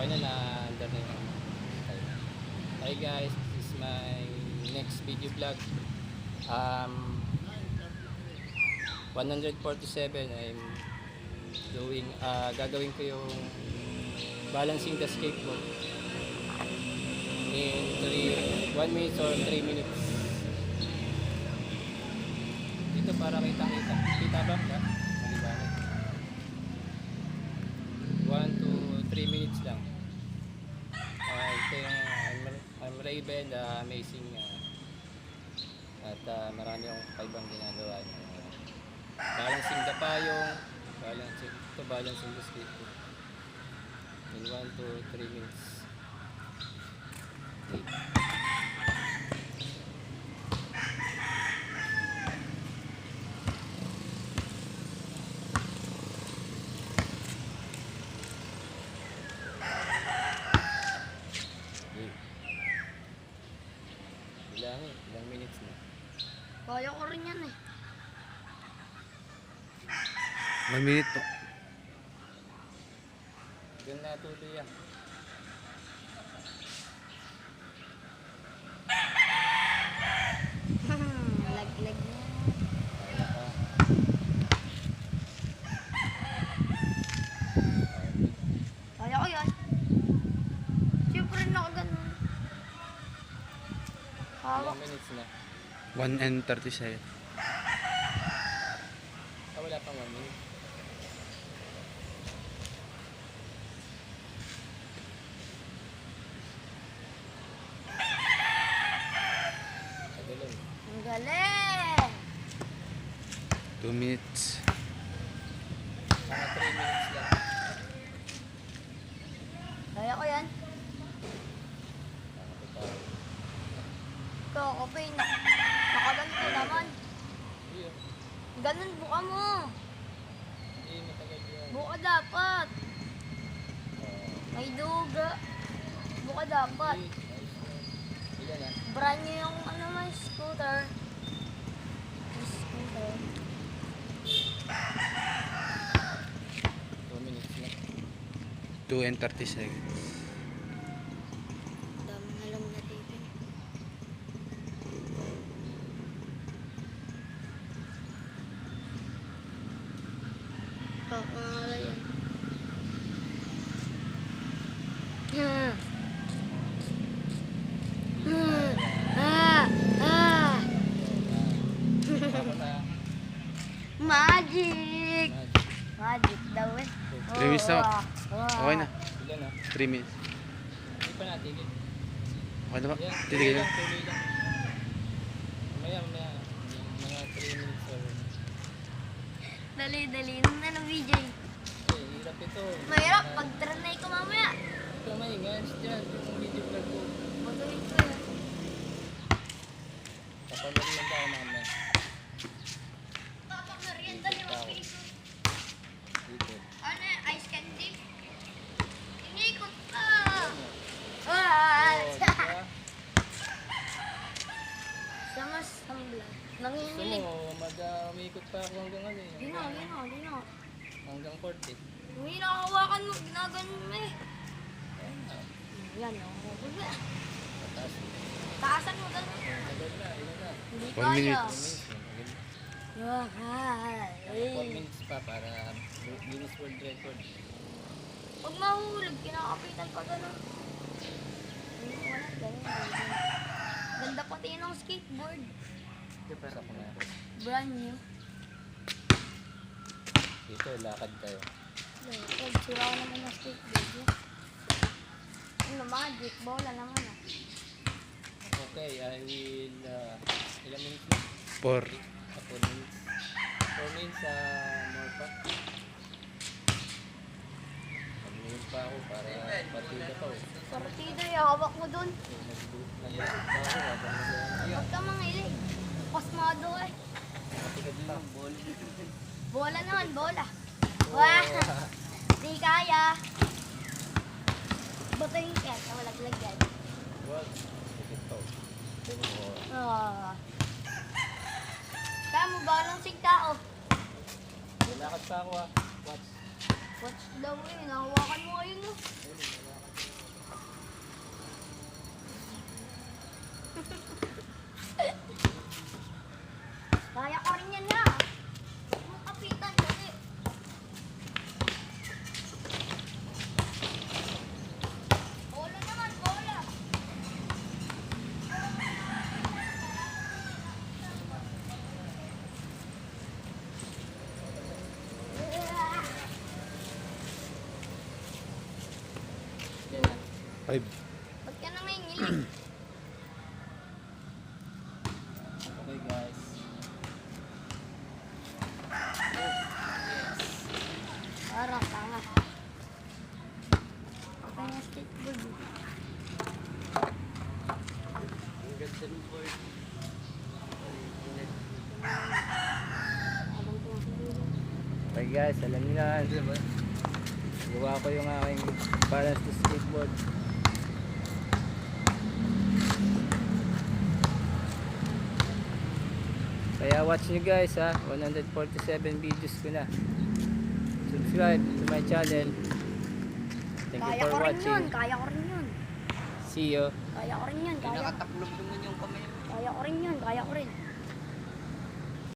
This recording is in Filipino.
Okay na under na yung Hi guys, this is my next video vlog. 147 I'm doing gagawin ko yung balancing the skateboard in 1 minute or 3 minutes. Dito para kita ba? Maliwanag. 1 to 3 minutes lang. Ito yung I'm Raven, the amazing at marami akong kaibang ginagawa. Balancing the payong, balancing the skateboard in 1 to 3 minutes. Okay. Ilang minutes na. Kaya ko rin yan eh. 1 minute po. Doon na tuloy yan. Lag-lag na. Kaya pa. Kaya ko yan. Siyempre nakaganon. Hawak. Ilang minutes na. 1 and 37. Wala pang 1 minute. Tagalan. Ang galing. 2 minutes. Mga 3 minutes lang. Kaya ko yan. Ikaw, okay. Nakaganto naman. Iya. Ganun, buka mo. Hindi matagal yan. Buka dapat. May duga. Buka dapat. Ilan na? Brand new yung ano, may scooter. May scooter. 2 minutes na. 2 and 30 seconds. Dami na lang natin. Pakala yan. Ako na. Magic! Magic daw eh. 3 minutes na. Okay na. Ilan na? 3 minutes. Hindi pa natigil. Okay na ba? Yan, Titigil na. tuloy lang. Mamaya. Mga 3 minutes or... Dali nung na ng VJ. Hirap ito. Mahirap pag tranay ko mamaya. Ito maingat dyan. Yung video vlog ko. Magaling ko yan. Kapanood lang tayo mamaya. Tapak na rin, dali Dito. piso. Dito. Ano yung ice candy? Inikot pa! Ah! Diba? Sa mas sambla. Gusto Nanginginig. mo, umikot pa ako hanggang ano eh. Di na. Hanggang 40. Hindi nakahawakan mo, ginaganon mo eh. Yan o. Mataas. Taasan mo ganun. Tagal na, ilan na. Hindi 1 kaya. minute. 4 minutes pa para Guinness World Record. Pag mahulog, kinakapitan pa ganun. Wala, ganun. Ganda pati ng skateboard. Sa ako na. Brand new. Dito, lakad tayo. Pag sira ko naman ng skateboard. Ano, magic. Bola naman ah. Okay, I will... ilang minutes na? 4. 4 minutes. 4 minutes, more pa. 1 minute pa ako para partida pa. Partida, hawak mo dun. Nag-iisip pa ako habang Huwag ka mangilig. Pasmado eh. nagtigad pa. Bola naman, bola. Wah! Di kaya. Batayin ka, nawalaglag yan. Wag. Tikit pa. Ah. Kaya mo balancing tao. Lalakad pa ako ah. Watch. Watch daw eh. Nahawakan mo ngayon no. Kaya ko rin yan na. Huwag mong kapitan kasi. Bola naman, bola. Yan na. 5. Ba't ka nang nangingilig? Okay guys. Parang tanga. Okay na skateboard. Ang ganda ng board. Habang tumatulog. Okay guys, alam niyo na. Gawa ko yung aking balance to skateboard. Kaya watch nyo guys ha, 147 videos ko na. Subscribe to my channel. Thank you Kaya for ko rin yun. watching. Kaya ko rin yun. See you. Kaya ko rin yun. Kaya, Nakataklog naman yung kamay. kaya ko rin yun. Kaya ko rin.